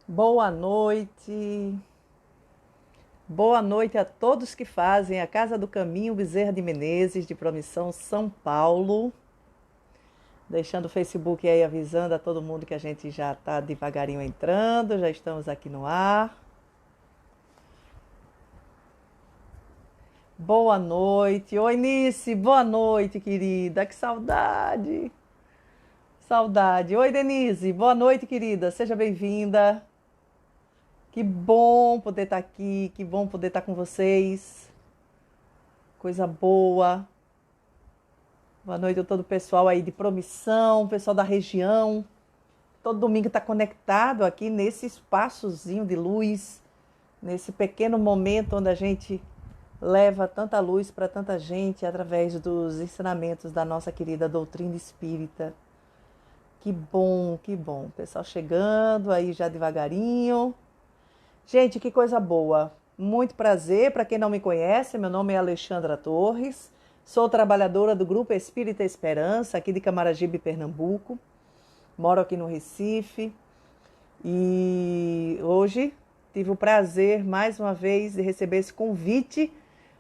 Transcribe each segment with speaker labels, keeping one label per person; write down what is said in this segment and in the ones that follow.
Speaker 1: Boa noite. Boa noite a todos que fazem a Casa do Caminho Bezerra de Menezes, de Promissão, São Paulo. Deixando o Facebook aí avisando a todo mundo que a gente já está devagarinho entrando, já estamos aqui no ar. Boa noite. Oi, Nice. Boa noite, querida. Que saudade. Saudade. Oi, Denise. Boa noite, querida. Seja bem-vinda. Que bom poder estar aqui, que bom poder estar com vocês. Coisa boa. Boa noite a todo o pessoal aí de Promissão, pessoal da região. Todo domingo está conectado aqui nesse espaçozinho de luz, nesse pequeno momento onde a gente leva tanta luz para tanta gente através dos ensinamentos da nossa querida doutrina espírita. Que bom, que bom. Pessoal chegando aí já devagarinho. Gente, que coisa boa. Muito prazer. Para quem não me conhece, meu nome é Alexandra Torres. Sou trabalhadora do Grupo Espírita Esperança, aqui de Camaragibe, Pernambuco. Moro aqui no Recife. E hoje tive o prazer, mais uma vez, de receber esse convite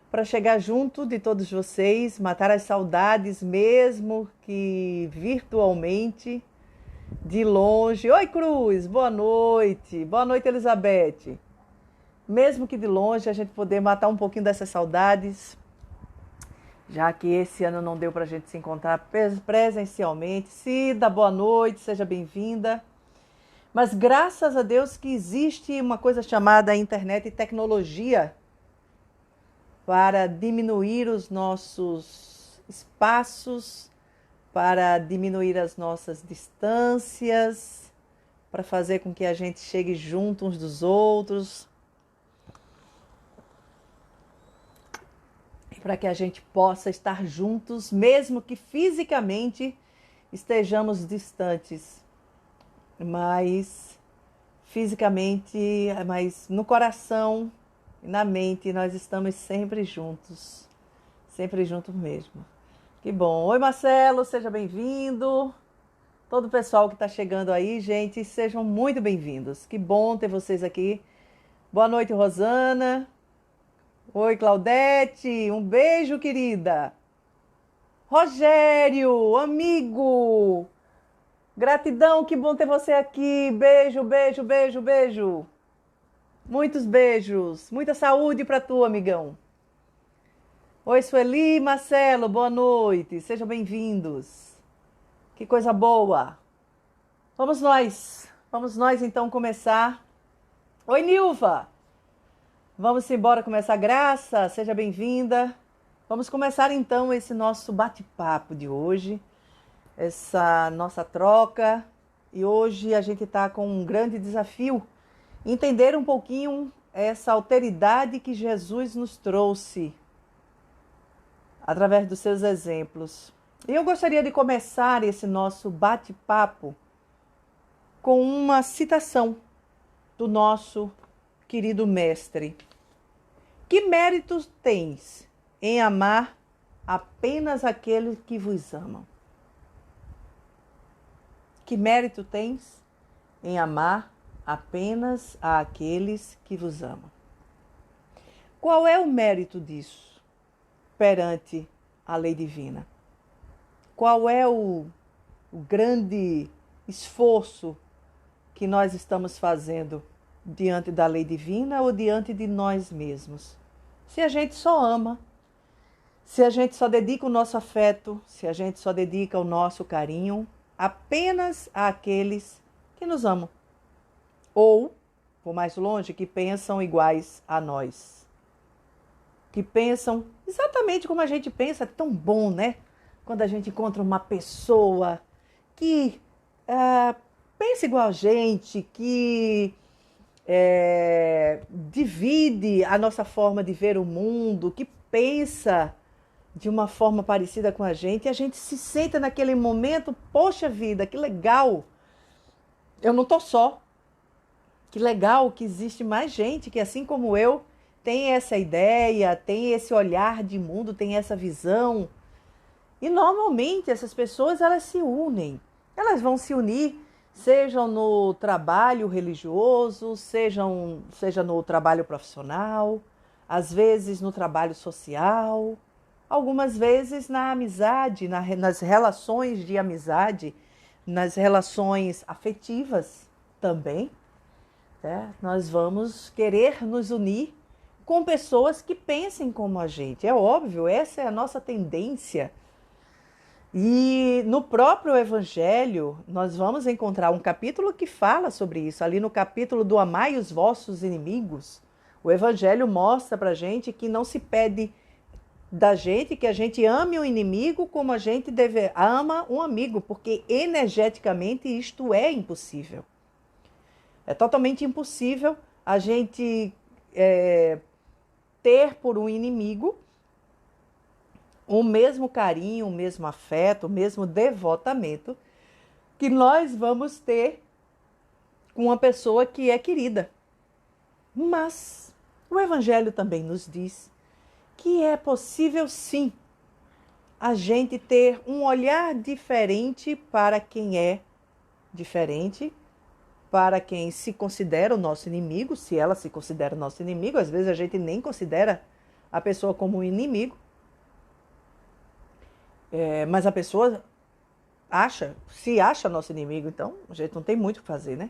Speaker 1: para chegar junto de todos vocês, matar as saudades, mesmo que virtualmente, de longe. Oi, Cruz, boa noite. Boa noite, Elizabeth. Mesmo que de longe, a gente poder matar um pouquinho dessas saudades, já que esse ano não deu para a gente se encontrar presencialmente. Cida, boa noite, seja bem-vinda. Mas graças a Deus que existe uma coisa chamada internet e tecnologia para diminuir os nossos espaços, para diminuir as nossas distâncias, para fazer com que a gente chegue junto uns dos outros, e para que a gente possa estar juntos, mesmo que fisicamente estejamos distantes, mas fisicamente, mas no coração e na mente nós estamos sempre juntos mesmo. Que bom. Oi, Marcelo, seja bem-vindo. Todo o pessoal que está chegando aí, gente, sejam muito bem-vindos. Que bom ter vocês aqui. Boa noite, Rosana. Oi, Claudete. Um beijo, querida. Rogério, amigo. Gratidão, que bom ter você aqui. Beijo, beijo, beijo, beijo. Muitos beijos. Muita saúde para tu, amigão. Oi, Sueli, Marcelo, boa noite. Sejam bem-vindos. Que coisa boa. Vamos nós então começar. Oi, Nilva. Vamos embora começar. Graça, seja bem-vinda. Vamos começar então esse nosso bate-papo de hoje, essa nossa troca. E hoje a gente está com um grande desafio, entender um pouquinho essa alteridade que Jesus nos trouxe através dos seus exemplos. E eu gostaria de começar esse nosso bate-papo com uma citação do nosso querido mestre. Que méritos tens em amar apenas aqueles que vos amam? Que mérito tens em amar apenas aqueles que vos amam? Qual é o mérito disso perante a lei divina? Qual é o grande esforço que nós estamos fazendo diante da lei divina ou diante de nós mesmos? Se a gente só ama, se a gente só dedica o nosso afeto, se a gente só dedica o nosso carinho apenas àqueles que nos amam. Ou, por mais longe, que pensam iguais a nós. Que pensam exatamente como a gente pensa. É tão bom, né? Quando a gente encontra uma pessoa que pensa igual a gente, que divide a nossa forma de ver o mundo, que pensa de uma forma parecida com a gente se senta naquele momento, poxa vida, que legal, eu não estou só. Que legal que existe mais gente que, assim como eu, tem essa ideia, tem esse olhar de mundo, tem essa visão. E normalmente essas pessoas, elas se unem. Elas vão se unir sejam no trabalho religioso, seja no trabalho profissional, às vezes no trabalho social, algumas vezes na amizade, nas relações de amizade, nas relações afetivas também. Né? Nós vamos querer nos unir com pessoas que pensem como a gente. É óbvio, essa é a nossa tendência. E no próprio Evangelho, nós vamos encontrar um capítulo que fala sobre isso. Ali no capítulo do Amai os vossos inimigos, o Evangelho mostra para a gente que não se pede da gente que a gente ame o inimigo como a gente ama um amigo, porque energeticamente isto é impossível. É totalmente impossível a gente ter por um inimigo o mesmo carinho, o mesmo afeto, o mesmo devotamento que nós vamos ter com uma pessoa que é querida. Mas o Evangelho também nos diz que é possível sim a gente ter um olhar diferente para quem é diferente, para quem se considera o nosso inimigo, se ela se considera o nosso inimigo. Às vezes a gente nem considera a pessoa como um inimigo. Mas a pessoa se acha nosso inimigo, então a gente não tem muito o que fazer, né?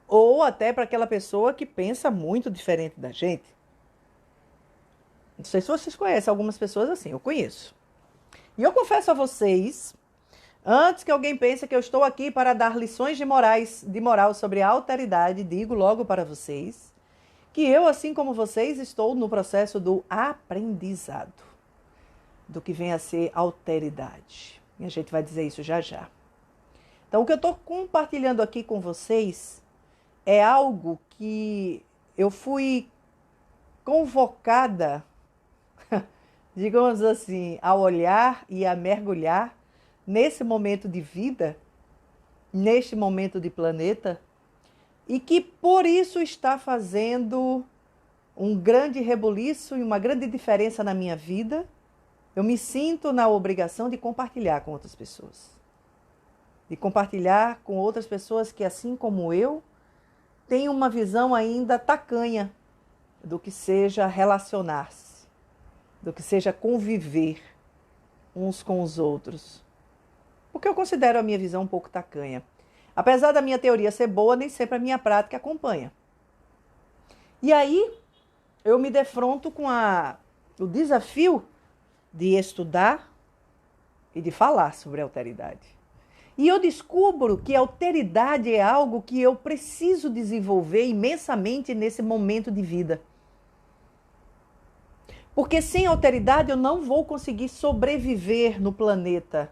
Speaker 1: Ou até para aquela pessoa que pensa muito diferente da gente. Não sei se vocês conhecem algumas pessoas assim, eu conheço. E eu confesso a vocês, antes que alguém pense que eu estou aqui para dar lições de moral sobre a alteridade, digo logo para vocês que eu, assim como vocês, estou no processo do aprendizado do que vem a ser alteridade. E a gente vai dizer isso já já. Então, o que eu estou compartilhando aqui com vocês é algo que eu fui convocada, digamos assim, a olhar e a mergulhar nesse momento de vida, neste momento de planeta, e que por isso está fazendo um grande rebuliço e uma grande diferença na minha vida. Eu me sinto na obrigação de compartilhar com outras pessoas. De compartilhar com outras pessoas que, assim como eu, têm uma visão ainda tacanha do que seja relacionar-se, do que seja conviver uns com os outros. Porque eu considero a minha visão um pouco tacanha. Apesar da minha teoria ser boa, nem sempre a minha prática acompanha. E aí, eu me defronto com o desafio de estudar e de falar sobre alteridade. E eu descubro que a alteridade é algo que eu preciso desenvolver imensamente nesse momento de vida. Porque sem alteridade eu não vou conseguir sobreviver no planeta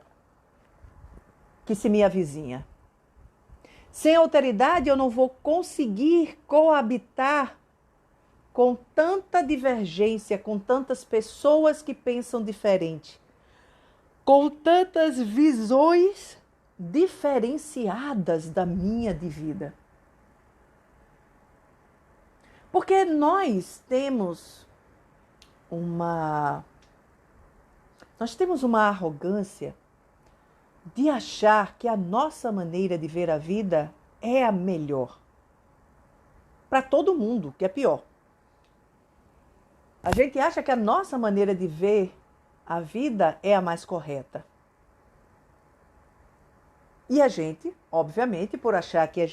Speaker 1: que se me avizinha. Sem alteridade eu não vou conseguir coabitar com tanta divergência, com tantas pessoas que pensam diferente, com tantas visões diferenciadas da minha de vida. Porque nós temos uma arrogância de achar que a nossa maneira de ver a vida é a melhor. Para todo mundo, que é pior. A gente acha que a nossa maneira de ver a vida é a mais correta. E a gente, obviamente, por achar que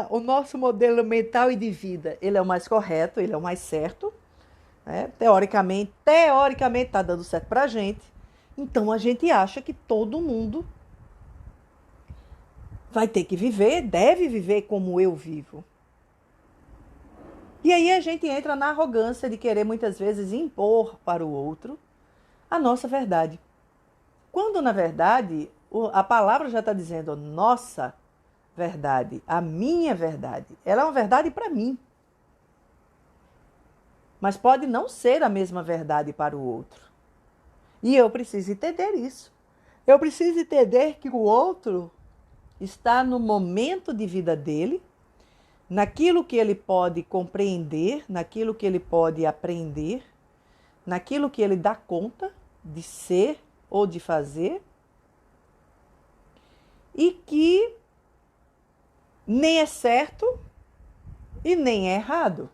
Speaker 1: o nosso modelo mental e de vida, ele é o mais correto, ele é o mais certo, né? Teoricamente está dando certo para a gente. Então a gente acha que todo mundo vai ter que viver, deve viver como eu vivo. E aí a gente entra na arrogância de querer muitas vezes impor para o outro a nossa verdade. Quando, na verdade, a palavra já está dizendo nossa verdade, a minha verdade. Ela é uma verdade para mim. Mas pode não ser a mesma verdade para o outro. E eu preciso entender isso. Eu preciso entender que o outro está no momento de vida dele, naquilo que ele pode compreender, naquilo que ele pode aprender, naquilo que ele dá conta de ser ou de fazer. e que nem é certo e nem é errado.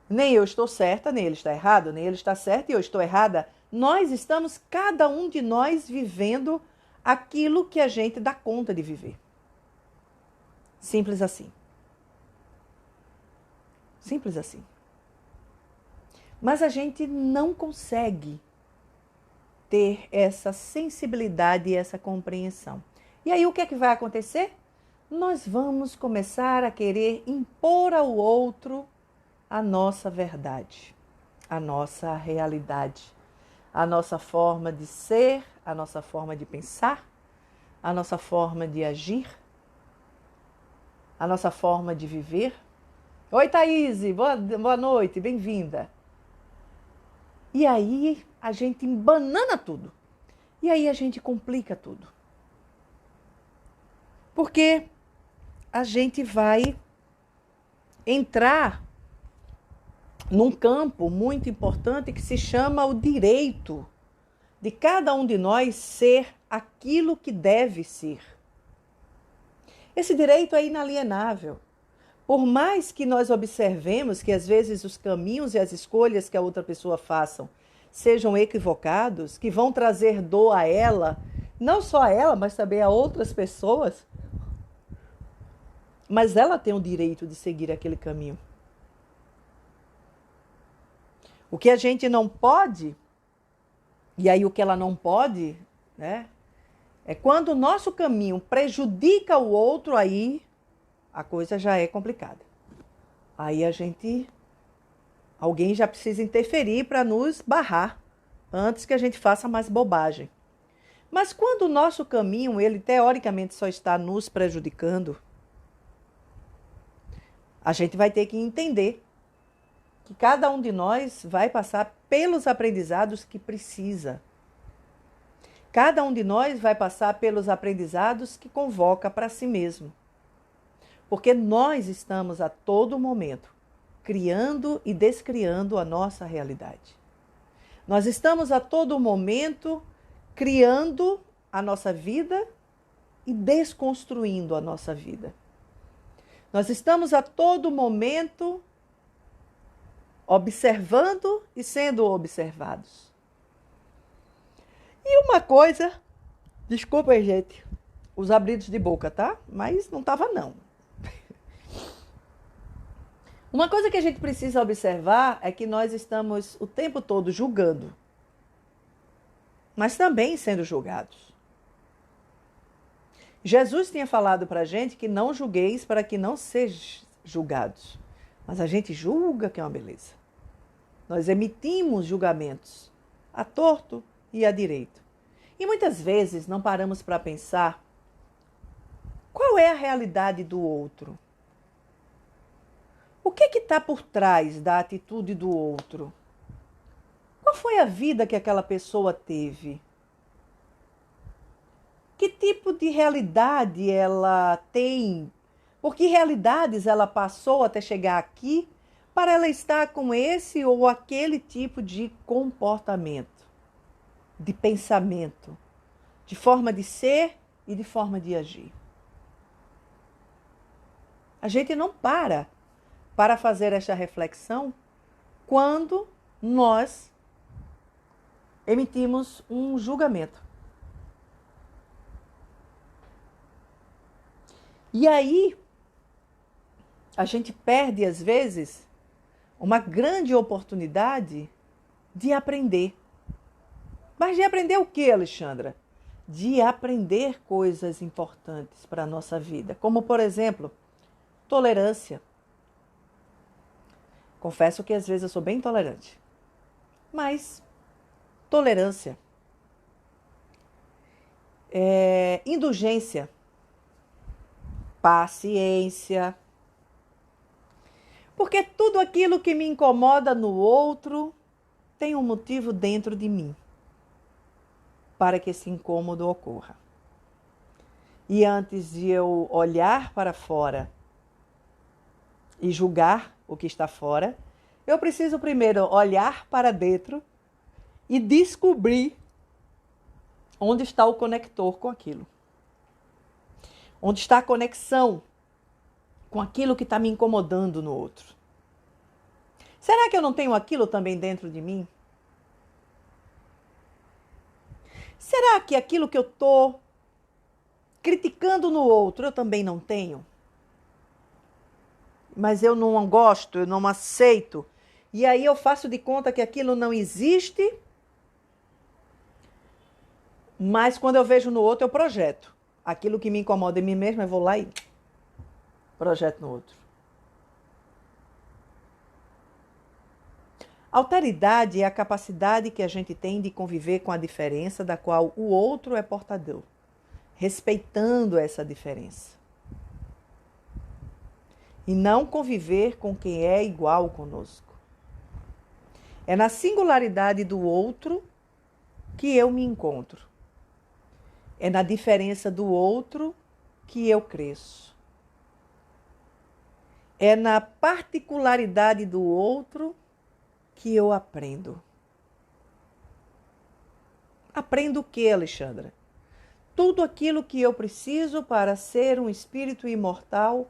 Speaker 1: Nem eu estou certa, nem ele está errado, nem ele está certo e eu estou errada. Nós estamos, cada um de nós, vivendo aquilo que a gente dá conta de viver. Simples assim. Simples assim. Mas a gente não consegue ter essa sensibilidade e essa compreensão. E aí o que é que vai acontecer? Nós vamos começar a querer impor ao outro a nossa verdade, a nossa realidade, a nossa forma de ser, a nossa forma de pensar, a nossa forma de agir, a nossa forma de viver. Oi, Thaís, boa noite, bem-vinda. E aí a gente embanana tudo. E aí a gente complica tudo. Porque a gente vai entrar num campo muito importante que se chama o direito de cada um de nós ser aquilo que deve ser. Esse direito é inalienável. Por mais que nós observemos que às vezes os caminhos e as escolhas que a outra pessoa façam sejam equivocados, que vão trazer dor a ela, não só a ela, mas também a outras pessoas, mas ela tem o direito de seguir aquele caminho. O que a gente não pode, e aí o que ela não pode, né, é quando o nosso caminho prejudica o outro, aí a coisa já é complicada. Aí alguém já precisa interferir para nos barrar antes que a gente faça mais bobagem. Mas quando o nosso caminho, ele teoricamente só está nos prejudicando, a gente vai ter que entender que cada um de nós vai passar pelos aprendizados que precisa. Cada um de nós vai passar pelos aprendizados que convoca para si mesmo. Porque nós estamos a todo momento criando e descriando a nossa realidade. Nós estamos a todo momento criando a nossa vida e desconstruindo a nossa vida. Nós estamos a todo momento observando e sendo observados. E uma coisa, desculpa aí, gente, os abridos de boca, tá? Mas não tava não. Uma coisa que a gente precisa observar é que nós estamos o tempo todo julgando, mas também sendo julgados. Jesus tinha falado para a gente que não julgueis para que não sejam julgados. Mas a gente julga, que é uma beleza. Nós emitimos julgamentos a torto e a direito. E muitas vezes não paramos para pensar qual é a realidade do outro. O que está por trás da atitude do outro? Qual foi a vida que aquela pessoa teve? Que tipo de realidade ela tem? Por que realidades ela passou até chegar aqui para ela estar com esse ou aquele tipo de comportamento, de pensamento, de forma de ser e de forma de agir? A gente não para fazer esta reflexão quando nós emitimos um julgamento. E aí, a gente perde, às vezes, uma grande oportunidade de aprender. Mas de aprender o quê, Alexandra? De aprender coisas importantes para a nossa vida. Como, por exemplo, tolerância. Confesso que às vezes eu sou bem intolerante. Mas, tolerância. Indulgência. Paciência. Porque tudo aquilo que me incomoda no outro tem um motivo dentro de mim para que esse incômodo ocorra. E antes de eu olhar para fora e julgar o que está fora, eu preciso primeiro olhar para dentro e descobrir onde está o conector com aquilo. Onde está a conexão com aquilo que está me incomodando no outro? Será que eu não tenho aquilo também dentro de mim? Será que aquilo que eu estou criticando no outro eu também não tenho? Mas eu não gosto, eu não aceito. E aí eu faço de conta que aquilo não existe, mas quando eu vejo no outro eu projeto. Aquilo que me incomoda em mim mesmo, eu vou lá e projeto no outro. Alteridade é a capacidade que a gente tem de conviver com a diferença da qual o outro é portador, respeitando essa diferença. E não conviver com quem é igual conosco. É na singularidade do outro que eu me encontro. É na diferença do outro que eu cresço. É na particularidade do outro que eu aprendo. Aprendo o que, Alexandra? Tudo aquilo que eu preciso para ser um espírito imortal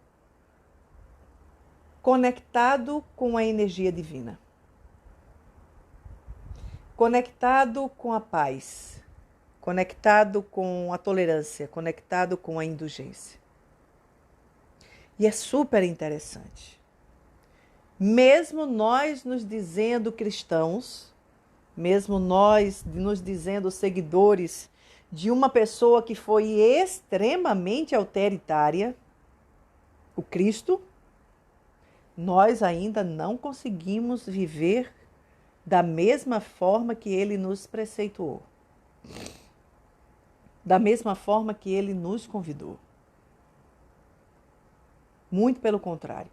Speaker 1: conectado com a energia divina. Conectado com a paz. Conectado com a tolerância. Conectado com a indulgência. E é super interessante. Mesmo nós nos dizendo cristãos, mesmo nós nos dizendo seguidores de uma pessoa que foi extremamente autoritária, o Cristo, nós ainda não conseguimos viver da mesma forma que ele nos preceituou, da mesma forma que ele nos convidou. Muito pelo contrário.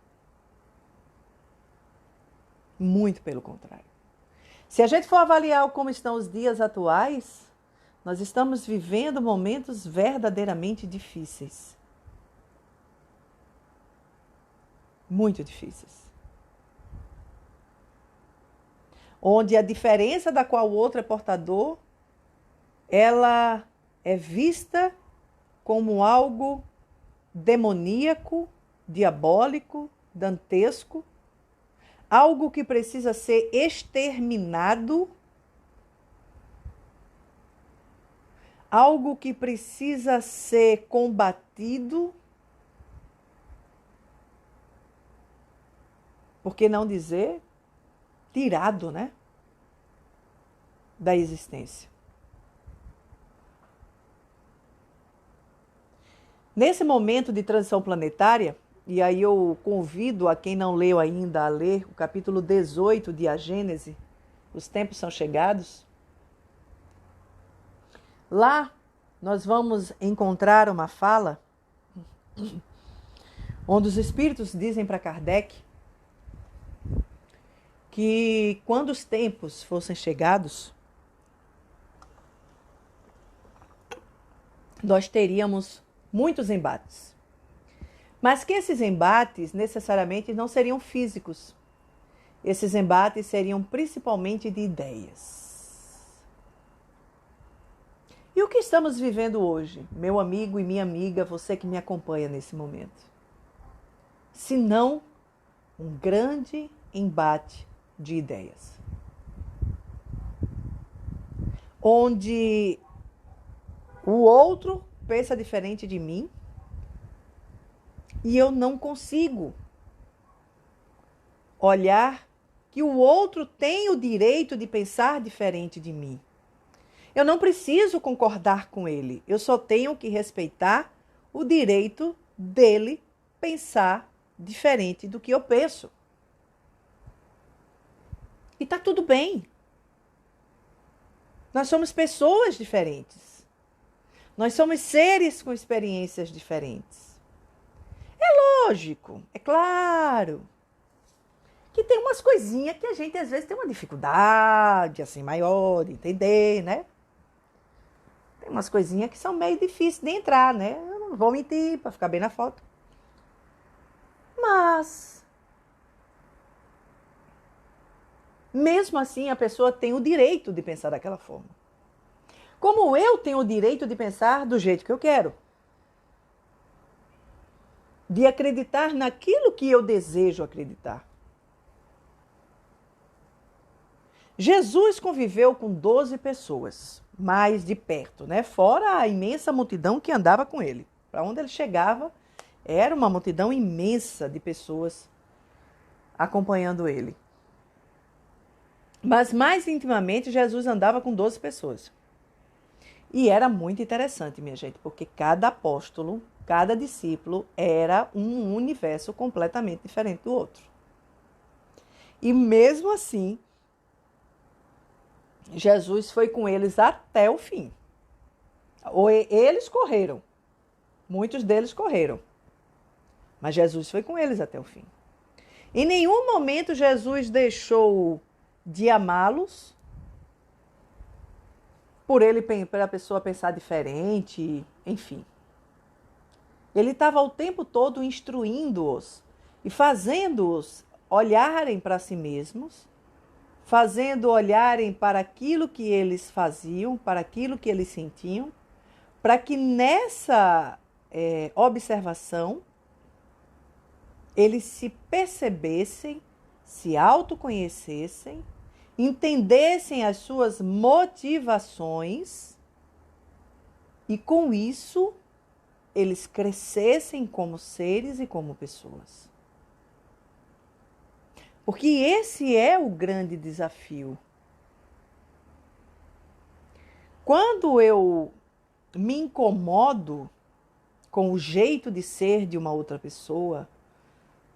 Speaker 1: Muito pelo contrário. Se a gente for avaliar como estão os dias atuais, nós estamos vivendo momentos verdadeiramente difíceis. Muito difíceis. Onde a diferença da qual o outro é portador, ela é vista como algo demoníaco, diabólico, dantesco, algo que precisa ser exterminado, algo que precisa ser combatido, por que não dizer tirado, né, da existência. Nesse momento de transição planetária, e aí eu convido a quem não leu ainda a ler o capítulo 18 de A Gênese, Os Tempos São Chegados. Lá nós vamos encontrar uma fala onde os espíritos dizem para Kardec que quando os tempos fossem chegados, nós teríamos muitos embates. Mas que esses embates necessariamente não seriam físicos. Esses embates seriam principalmente de ideias. E o que estamos vivendo hoje, meu amigo e minha amiga, você que me acompanha nesse momento? Se não um grande embate de ideias. Onde o outro pensa diferente de mim, e eu não consigo olhar que o outro tem o direito de pensar diferente de mim. Eu não preciso concordar com ele, eu só tenho que respeitar o direito dele pensar diferente do que eu penso. E tá tudo bem. Nós somos pessoas diferentes. Nós somos seres com experiências diferentes. Lógico, é claro, que tem umas coisinhas que a gente às vezes tem uma dificuldade assim maior de entender, né? Tem umas coisinhas que são meio difíceis de entrar, né? Eu não vou mentir para ficar bem na foto. Mas, mesmo assim, a pessoa tem o direito de pensar daquela forma. Como eu tenho o direito de pensar do jeito que eu quero. de acreditar naquilo que eu desejo acreditar. Jesus conviveu com 12 pessoas, mais de perto, né? Fora a imensa multidão que andava com ele. Para onde ele chegava, era uma multidão imensa de pessoas acompanhando ele. Mas mais intimamente, Jesus andava com 12 pessoas. E era muito interessante, minha gente, porque cada apóstolo, cada discípulo era um universo completamente diferente do outro. E mesmo assim, Jesus foi com eles até o fim. Ou eles correram. Muitos deles correram. Mas Jesus foi com eles até o fim. Em nenhum momento Jesus deixou de amá-los por a pessoa pensar diferente, enfim. Ele estava o tempo todo instruindo-os e fazendo-os olharem para si mesmos, fazendo olharem para aquilo que eles faziam, para aquilo que eles sentiam, para que nessa observação eles se percebessem, se autoconhecessem, entendessem as suas motivações e com isso eles crescessem como seres e como pessoas. Porque esse é o grande desafio. Quando eu me incomodo com o jeito de ser de uma outra pessoa,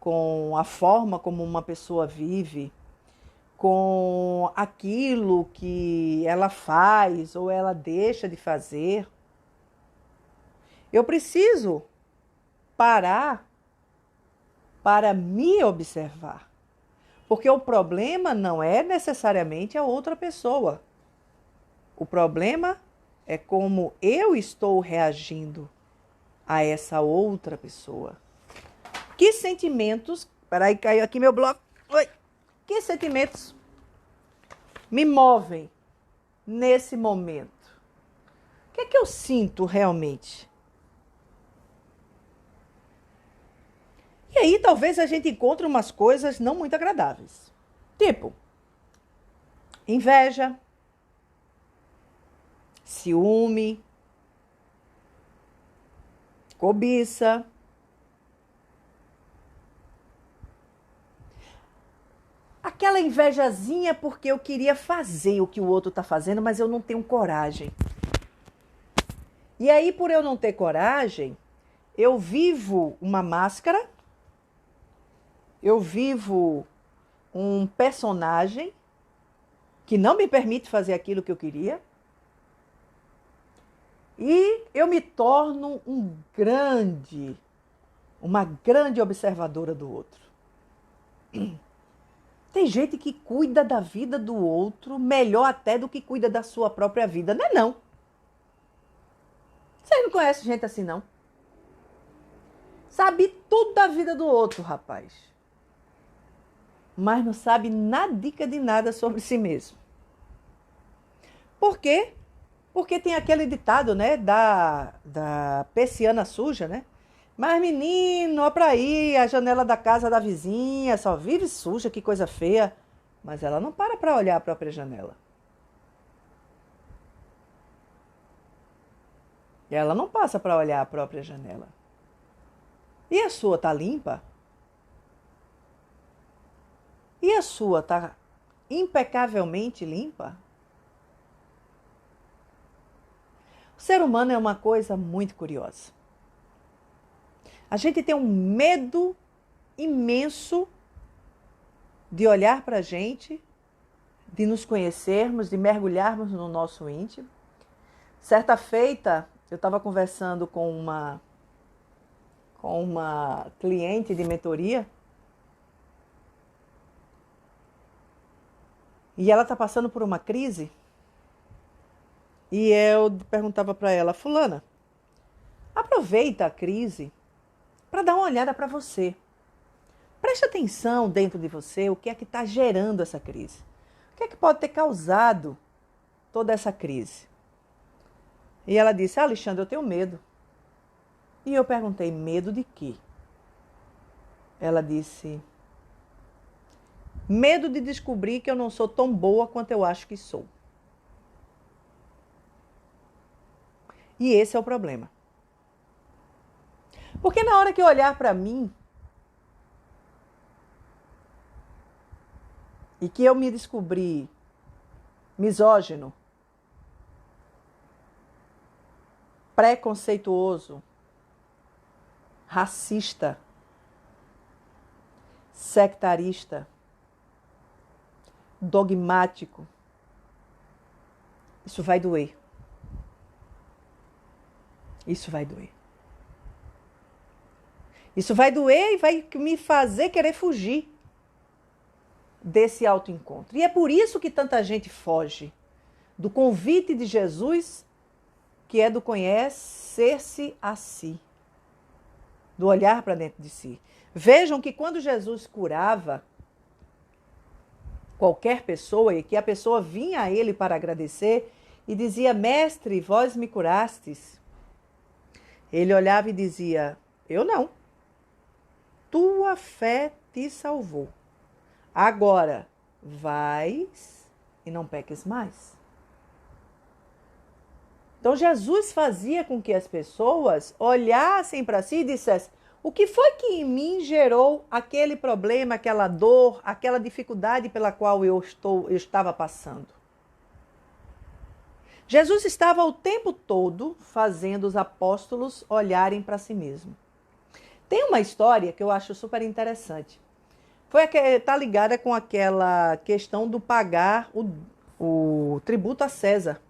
Speaker 1: com a forma como uma pessoa vive, com aquilo que ela faz ou ela deixa de fazer, eu preciso parar para me observar. Porque o problema não é necessariamente a outra pessoa. O problema é como eu estou reagindo a essa outra pessoa. Que sentimentos... Peraí, caiu aqui meu bloco. Oi. Que sentimentos me movem nesse momento? O que é que eu sinto realmente? E aí talvez a gente encontre umas coisas não muito agradáveis. Tipo, inveja, ciúme, cobiça. Aquela invejazinha porque eu queria fazer o que o outro está fazendo, mas eu não tenho coragem. E aí, por eu não ter coragem, eu vivo uma máscara, eu vivo um personagem que não me permite fazer aquilo que eu queria. E eu me torno uma grande observadora do outro. Tem gente que cuida da vida do outro melhor até do que cuida da sua própria vida. Não é não. Vocês não conhecem gente assim, não? Sabe tudo da vida do outro, rapaz. Mas não sabe nadica de nada sobre si mesmo. Por quê? Porque tem aquele ditado, né, da persiana suja, né? Mas menino, ó pra aí, a janela da casa da vizinha só vive suja, que coisa feia. Mas ela não para olhar a própria janela. Ela não passa para olhar a própria janela. E a sua tá limpa? E a sua tá impecavelmente limpa? O ser humano é uma coisa muito curiosa. A gente tem um medo imenso de olhar para a gente, de nos conhecermos, de mergulharmos no nosso íntimo. Certa feita, eu estava conversando com uma cliente de mentoria e ela está passando por uma crise e eu perguntava para ela, fulana, aproveita a crise para dar uma olhada para você. Preste atenção dentro de você o que é que está gerando essa crise. O que é que pode ter causado toda essa crise? E ela disse, Alexandre, eu tenho medo. E eu perguntei, medo de quê? Ela disse: medo de descobrir que eu não sou tão boa quanto eu acho que sou. E esse é o problema. Porque na hora que eu olhar para mim e que eu me descobrir misógino, preconceituoso, racista, sectarista, dogmático, isso vai doer. Isso vai doer. Isso vai doer e vai me fazer querer fugir desse autoencontro. E é por isso que tanta gente foge do convite de Jesus, que é do conhecer-se a si, do olhar para dentro de si. Vejam que quando Jesus curava qualquer pessoa e que a pessoa vinha a ele para agradecer e dizia: mestre, vós me curastes. Ele olhava e dizia: eu não. Tua fé te salvou. Agora, vais e não peques mais. Então, Jesus fazia com que as pessoas olhassem para si e dissessem: o que foi que em mim gerou aquele problema, aquela dor, aquela dificuldade pela qual eu estava passando? Jesus estava o tempo todo fazendo os apóstolos olharem para si mesmo. Tem uma história que eu acho super interessante. Está ligada com aquela questão do pagar o tributo a César.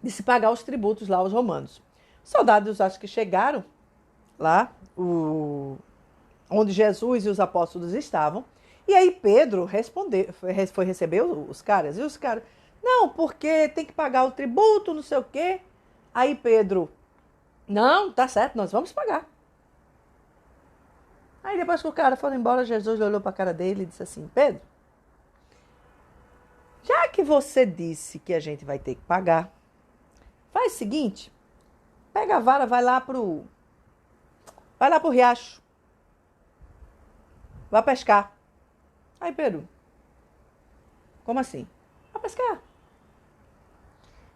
Speaker 1: De se pagar os tributos lá aos romanos. Os soldados, acho que chegaram lá, onde Jesus e os apóstolos estavam, e aí Pedro foi receber os caras, e os caras, não, porque tem que pagar o tributo, não sei o quê. Aí Pedro, não, tá certo, nós vamos pagar. Aí depois que o cara foi embora, Jesus olhou para a cara dele e disse assim: Pedro, já que você disse que a gente vai ter que pagar, faz o seguinte, pega a vara, vai lá pro riacho. Vai pescar. Aí Pedro, como assim? Vai pescar.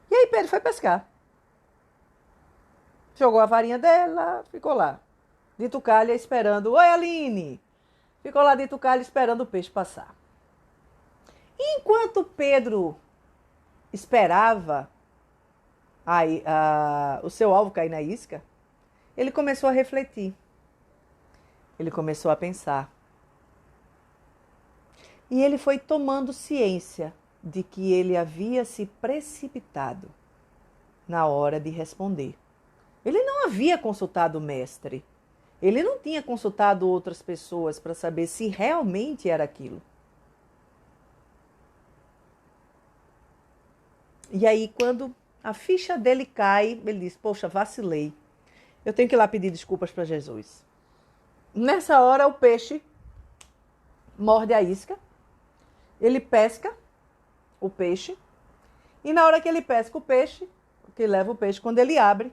Speaker 1: E aí Pedro foi pescar. Jogou a varinha dela, ficou lá. De tucalha esperando. Oi, Aline! Ficou lá de tucalha esperando o peixe passar. E enquanto Pedro esperava o seu alvo cair na isca, ele começou a refletir. Ele começou a pensar. E ele foi tomando ciência de que ele havia se precipitado na hora de responder. Ele não havia consultado o mestre. Ele não tinha consultado outras pessoas para saber se realmente era aquilo. E aí, quando a ficha dele cai, ele diz: poxa, vacilei. Eu tenho que ir lá pedir desculpas para Jesus. Nessa hora, o peixe morde a isca. Ele pesca o peixe. E na hora que ele pesca o peixe, que leva o peixe, quando ele abre,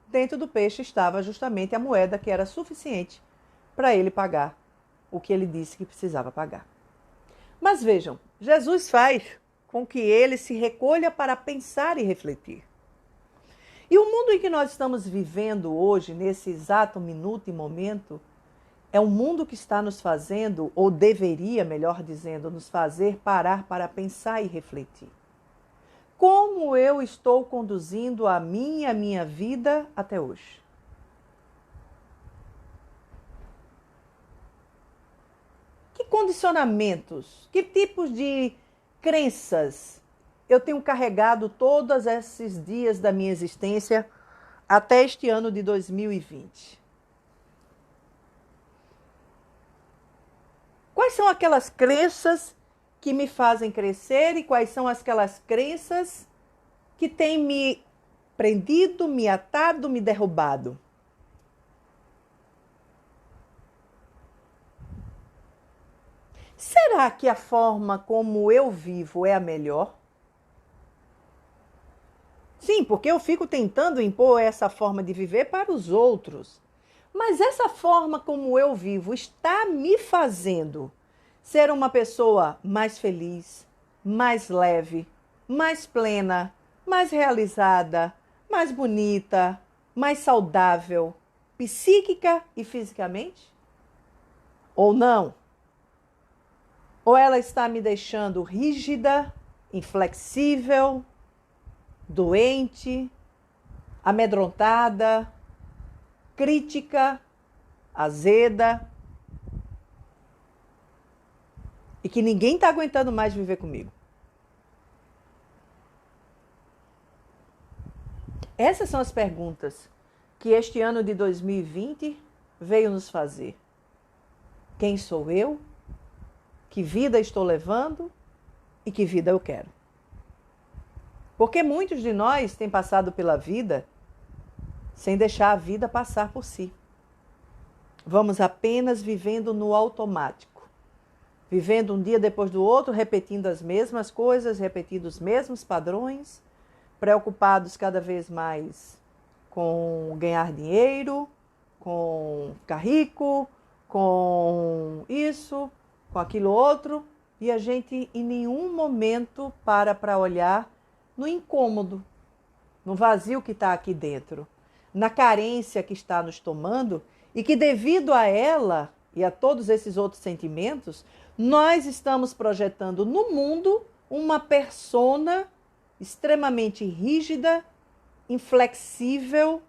Speaker 1: dentro do peixe estava justamente a moeda que era suficiente para ele pagar o que ele disse que precisava pagar. Mas vejam, Jesus faz com que ele se recolha para pensar e refletir. E o mundo em que nós estamos vivendo hoje, nesse exato minuto e momento, é um mundo que está nos fazendo, ou deveria, melhor dizendo, nos fazer parar para pensar e refletir. Como eu estou conduzindo a minha vida até hoje? Que condicionamentos, que tipos de crenças eu tenho carregado todos esses dias da minha existência até este ano de 2020? Quais são aquelas crenças que me fazem crescer e quais são aquelas crenças que têm me prendido, me atado, me derrubado? Será que a forma como eu vivo é a melhor? Sim, porque eu fico tentando impor essa forma de viver para os outros. Mas essa forma como eu vivo está me fazendo ser uma pessoa mais feliz, mais leve, mais plena, mais realizada, mais bonita, mais saudável, psíquica e fisicamente? Ou não? Ou ela está me deixando rígida, inflexível, doente, amedrontada, crítica, azeda, e que ninguém está aguentando mais viver comigo? Essas são as perguntas que este ano de 2020 veio nos fazer. Quem sou eu? Que vida estou levando? E que vida eu quero? Porque muitos de nós têm passado pela vida sem deixar a vida passar por si. Vamos apenas vivendo no automático. Vivendo um dia depois do outro, repetindo as mesmas coisas, repetindo os mesmos padrões, preocupados cada vez mais com ganhar dinheiro, com ficar rico, com isso, com aquilo outro, e a gente em nenhum momento para olhar no incômodo, no vazio que está aqui dentro, na carência que está nos tomando e que devido a ela e a todos esses outros sentimentos, nós estamos projetando no mundo uma persona extremamente rígida, inflexível,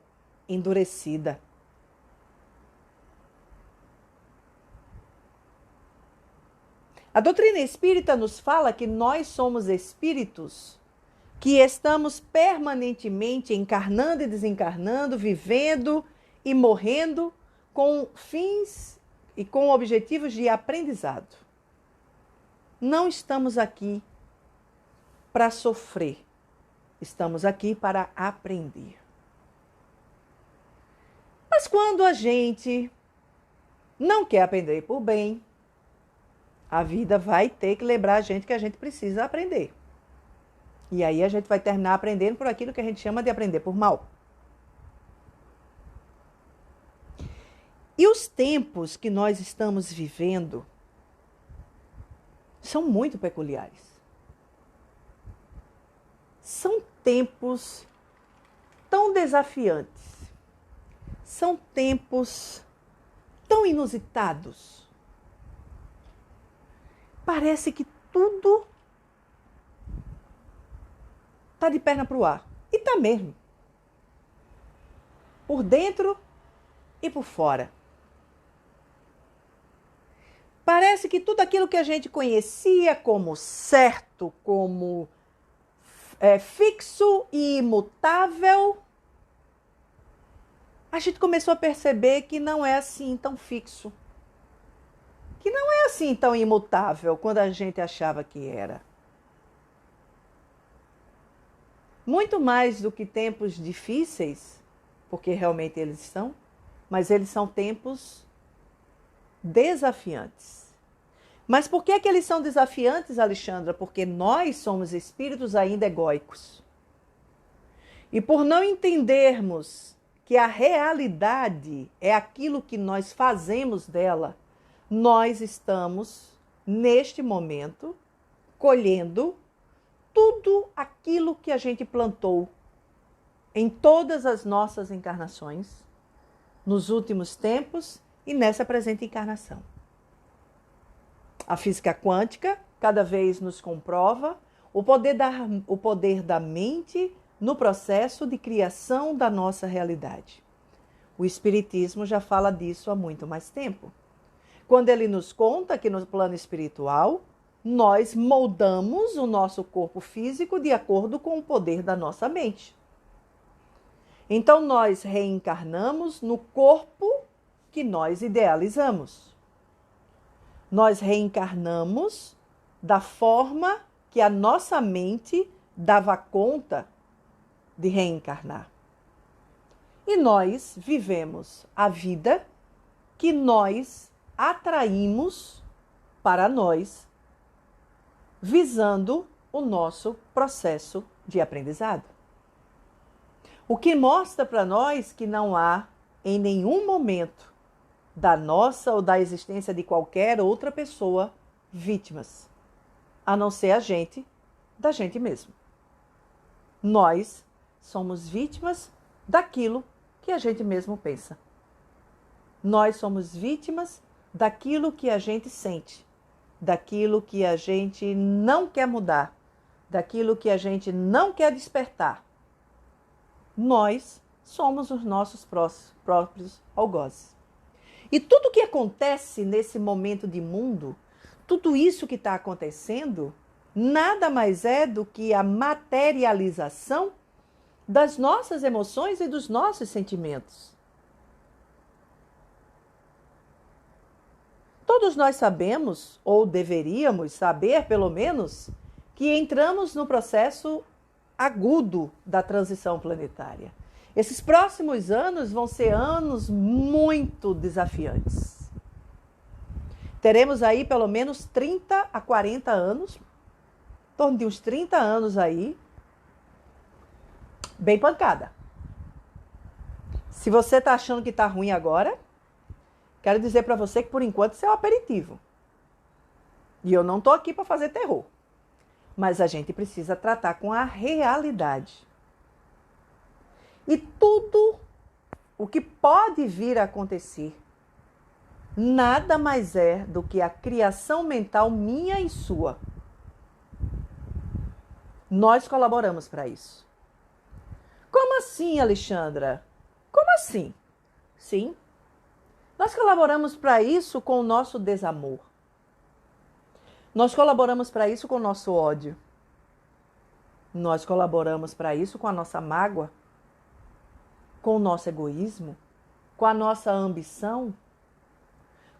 Speaker 1: endurecida. A doutrina espírita nos fala que nós somos espíritos que estamos permanentemente encarnando e desencarnando, vivendo e morrendo com fins e com objetivos de aprendizado. Não estamos aqui para sofrer, estamos aqui para aprender. Mas quando a gente não quer aprender por bem, a vida vai ter que lembrar a gente que a gente precisa aprender. E aí a gente vai terminar aprendendo por aquilo que a gente chama de aprender por mal. E os tempos que nós estamos vivendo são muito peculiares. São tempos tão desafiantes. São tempos tão inusitados. Parece que tudo está de perna para o ar. E está mesmo. Por dentro e por fora. Parece que tudo aquilo que a gente conhecia como certo, como fixo e imutável, a gente começou a perceber que não é assim tão fixo. Que não é assim tão imutável quando a gente achava que era. Muito mais do que tempos difíceis, porque realmente eles são, mas eles são tempos desafiantes. Mas por que eles são desafiantes, Alexandra? Porque nós somos espíritos ainda egóicos. E por não entendermos que a realidade é aquilo que nós fazemos dela, nós estamos, neste momento, colhendo tudo aquilo que a gente plantou em todas as nossas encarnações, nos últimos tempos e nessa presente encarnação. A física quântica cada vez nos comprova o poder da mente no processo de criação da nossa realidade. O Espiritismo já fala disso há muito mais tempo. Quando ele nos conta que no plano espiritual, nós moldamos o nosso corpo físico de acordo com o poder da nossa mente. Então, nós reencarnamos no corpo que nós idealizamos. Nós reencarnamos da forma que a nossa mente dava conta de reencarnar. E nós vivemos a vida que nós atraímos para nós, visando o nosso processo de aprendizado. O que mostra para nós que não há, em nenhum momento da nossa ou da existência de qualquer outra pessoa, vítimas, a não ser a gente, da gente mesmo. Nós somos vítimas daquilo que a gente mesmo pensa. Nós somos vítimas daquilo que a gente sente, daquilo que a gente não quer mudar, daquilo que a gente não quer despertar. Nós somos os nossos próprios algozes. E tudo que acontece nesse momento de mundo, tudo isso que está acontecendo, nada mais é do que a materialização das nossas emoções e dos nossos sentimentos. Todos nós sabemos, ou deveríamos saber pelo menos, que entramos no processo agudo da transição planetária. Esses próximos anos vão ser anos muito desafiantes. Teremos aí pelo menos 30 a 40 anos, em torno de uns 30 anos aí, bem pancada. Se você está achando que está ruim agora, quero dizer para você que por enquanto isso é um aperitivo. E eu não estou aqui para fazer terror. Mas a gente precisa tratar com a realidade. E tudo o que pode vir a acontecer nada mais é do que a criação mental minha e sua. Nós colaboramos para isso. Como assim, Alexandra? Como assim? Sim. Nós colaboramos para isso com o nosso desamor. Nós colaboramos para isso com o nosso ódio. Nós colaboramos para isso com a nossa mágoa, com o nosso egoísmo, com a nossa ambição,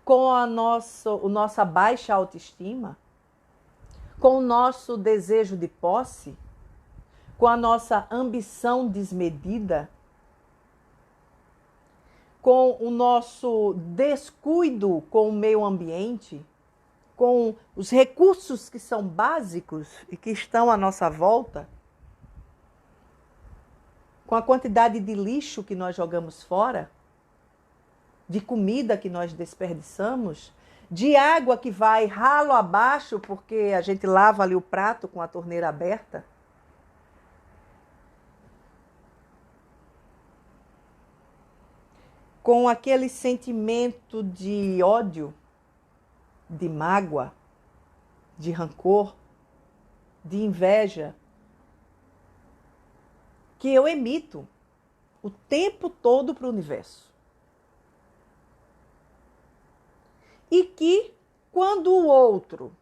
Speaker 1: com a nossa baixa autoestima, com o nosso desejo de posse, com a nossa ambição desmedida, com o nosso descuido com o meio ambiente, com os recursos que são básicos e que estão à nossa volta, com a quantidade de lixo que nós jogamos fora, de comida que nós desperdiçamos, de água que vai ralo abaixo porque a gente lava ali o prato com a torneira aberta. Com aquele sentimento de ódio, de mágoa, de rancor, de inveja, que eu emito o tempo todo para o universo. E que, quando o outro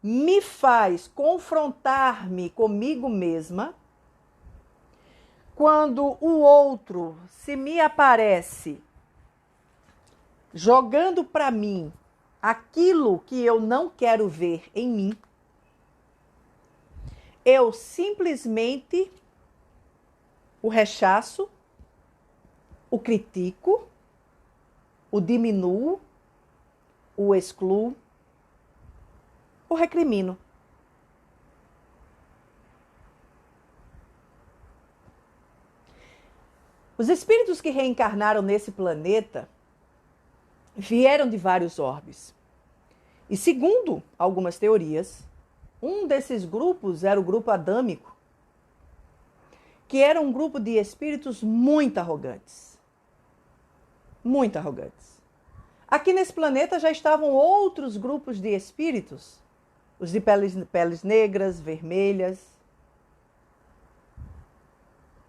Speaker 1: me faz confrontar-me comigo mesma, quando o outro se me aparece jogando para mim aquilo que eu não quero ver em mim, eu simplesmente o rechaço, o critico, o diminuo, o excluo, o recrimino. Os espíritos que reencarnaram nesse planeta vieram de vários orbes. E segundo algumas teorias, um desses grupos era o grupo adâmico, que era um grupo de espíritos muito arrogantes. Muito arrogantes. Aqui nesse planeta já estavam outros grupos de espíritos, os de peles negras, vermelhas.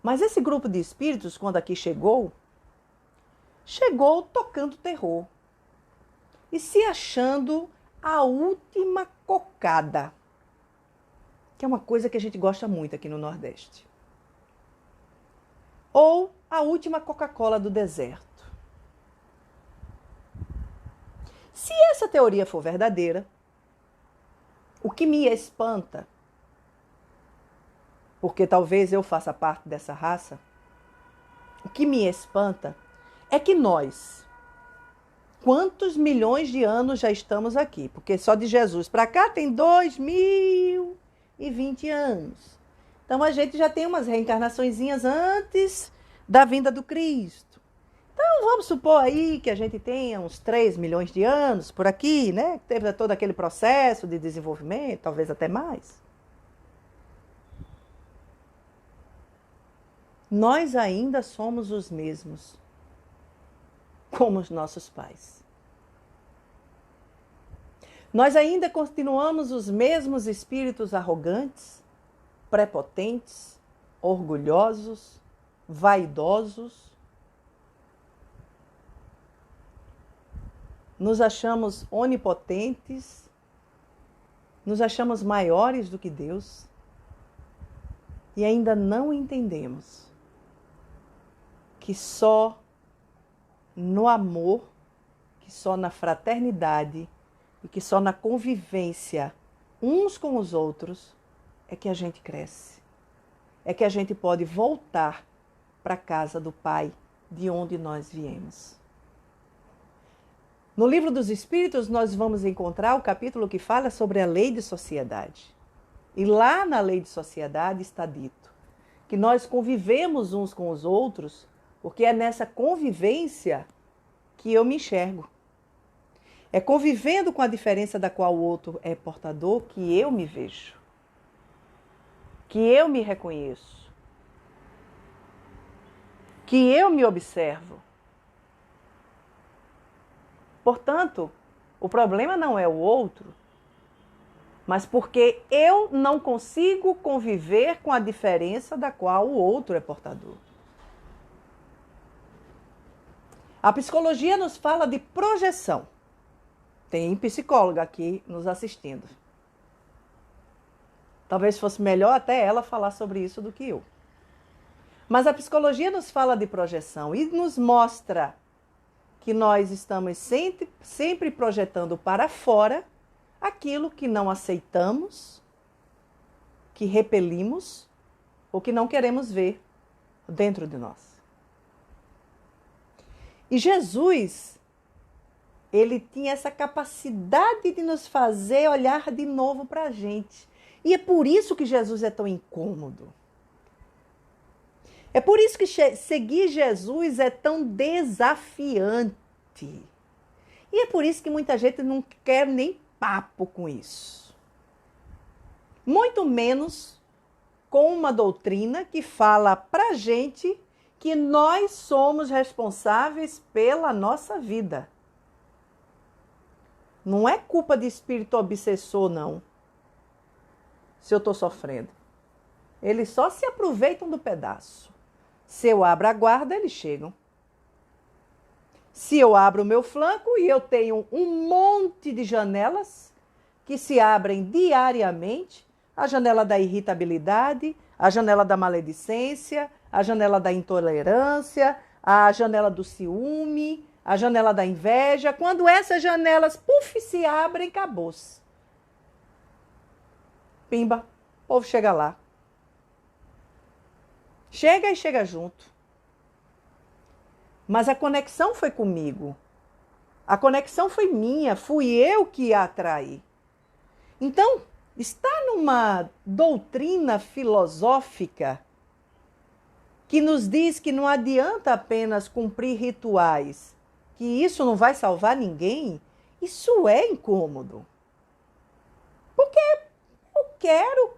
Speaker 1: Mas esse grupo de espíritos, quando aqui chegou tocando terror e se achando a última cocada, que é uma coisa que a gente gosta muito aqui no Nordeste. Ou a última Coca-Cola do deserto. Se essa teoria for verdadeira, o que me espanta, porque talvez eu faça parte dessa raça, o que me espanta é que nós, quantos milhões de anos já estamos aqui? Porque só de Jesus para cá tem 2020 anos. Então a gente já tem umas reencarnaçõezinhas antes da vinda do Cristo. Então vamos supor aí que a gente tenha uns 3 milhões de anos por aqui, né? Teve todo aquele processo de desenvolvimento, talvez até mais. Nós ainda somos os mesmos, como os nossos pais. Nós ainda continuamos os mesmos espíritos arrogantes, prepotentes, orgulhosos, vaidosos. Nos achamos onipotentes, nos achamos maiores do que Deus e ainda não entendemos que só no amor, que só na fraternidade e que só na convivência uns com os outros é que a gente cresce. É que a gente pode voltar para a casa do Pai, de onde nós viemos. No Livro dos Espíritos, nós vamos encontrar o capítulo que fala sobre a lei de sociedade. E lá na lei de sociedade está dito que nós convivemos uns com os outros, porque é nessa convivência que eu me enxergo. É convivendo com a diferença da qual o outro é portador que eu me vejo, que eu me reconheço, que eu me observo. Portanto, o problema não é o outro, mas porque eu não consigo conviver com a diferença da qual o outro é portador. A psicologia nos fala de projeção. Tem psicóloga aqui nos assistindo. Talvez fosse melhor até ela falar sobre isso do que eu. Mas a psicologia nos fala de projeção e nos mostra que nós estamos sempre projetando para fora aquilo que não aceitamos, que repelimos ou que não queremos ver dentro de nós. E Jesus, ele tinha essa capacidade de nos fazer olhar de novo para a gente. E é por isso que Jesus é tão incômodo. É por isso que seguir Jesus é tão desafiante. E é por isso que muita gente não quer nem papo com isso. Muito menos com uma doutrina que fala pra gente que nós somos responsáveis pela nossa vida. Não é culpa de espírito obsessor, não. Se eu estou sofrendo. Eles só se aproveitam do pedaço. Se eu abro a guarda, eles chegam. Se eu abro o meu flanco e eu tenho um monte de janelas que se abrem diariamente, a janela da irritabilidade, a janela da maledicência, a janela da intolerância, a janela do ciúme, a janela da inveja. Quando essas janelas, se abrem, acabou-se. Pimba, o povo chega lá. Chega e chega junto. Mas a conexão foi comigo. A conexão foi minha, fui eu que a atraí. Então, está numa doutrina filosófica que nos diz que não adianta apenas cumprir rituais, que isso não vai salvar ninguém, isso é incômodo. Porque eu quero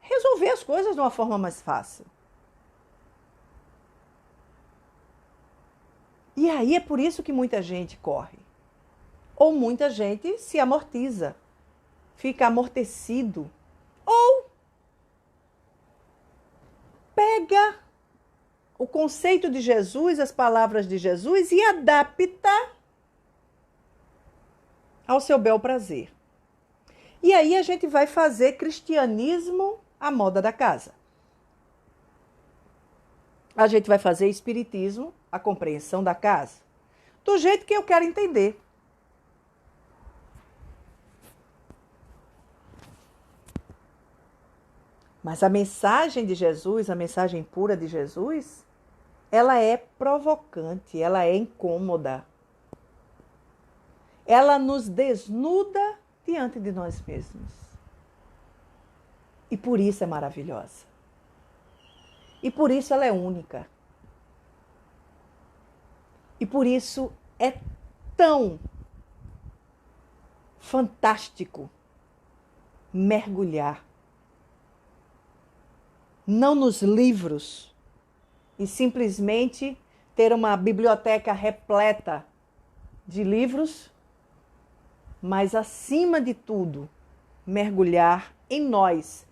Speaker 1: resolver as coisas de uma forma mais fácil. E aí é por isso que muita gente corre. Ou muita gente se amortiza, fica amortecido. Ou pega o conceito de Jesus, as palavras de Jesus e adapta ao seu bel prazer. E aí a gente vai fazer cristianismo à moda da casa. A gente vai fazer espiritismo, a compreensão da casa, do jeito que eu quero entender. Mas a mensagem de Jesus, a mensagem pura de Jesus, ela é provocante, ela é incômoda. Ela nos desnuda diante de nós mesmos. E por isso é maravilhosa. E por isso ela é única. E por isso é tão fantástico mergulhar, não nos livros, e simplesmente ter uma biblioteca repleta de livros, mas acima de tudo, mergulhar em nós,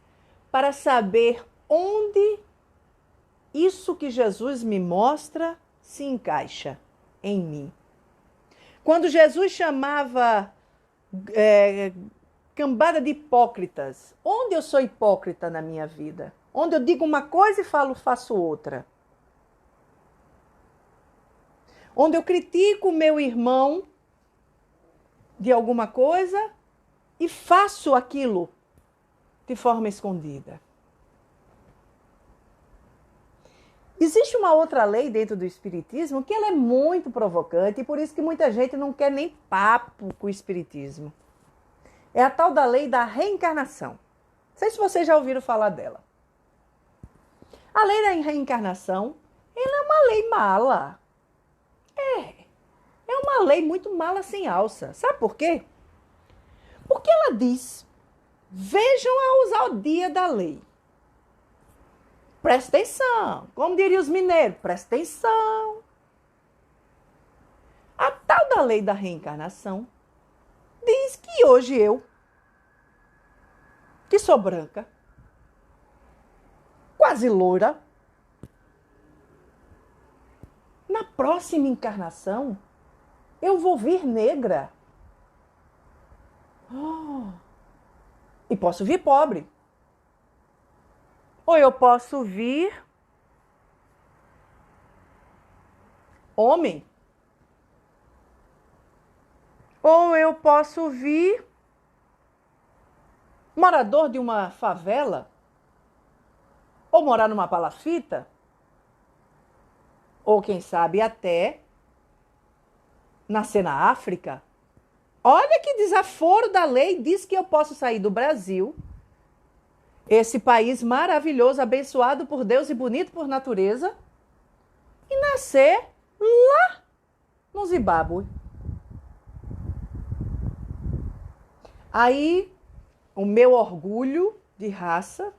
Speaker 1: para saber onde isso que Jesus me mostra se encaixa em mim. Quando Jesus chamava cambada de hipócritas, onde eu sou hipócrita na minha vida? Onde eu digo uma coisa e faço outra? Onde eu critico o meu irmão de alguma coisa e faço aquilo de forma escondida. Existe uma outra lei dentro do Espiritismo que ela é muito provocante e por isso que muita gente não quer nem papo com o Espiritismo. É a tal da lei da reencarnação. Não sei se vocês já ouviram falar dela. A lei da reencarnação, ela é uma lei mala. É uma lei muito mala sem alça. Sabe por quê? Porque ela diz, vejam a ousadia da lei. Presta atenção. Como diriam os mineiros, presta atenção. A tal da lei da reencarnação diz que hoje eu, que sou branca, quase loira, na próxima encarnação eu vou vir negra. E posso vir pobre. Ou eu posso vir homem. Ou eu posso vir morador de uma favela. Ou morar numa palafita. Ou quem sabe até nascer na África. Olha que desaforo da lei, diz que eu posso sair do Brasil, esse país maravilhoso, abençoado por Deus e bonito por natureza, e nascer lá no Zimbábue. Aí, o meu orgulho de raça,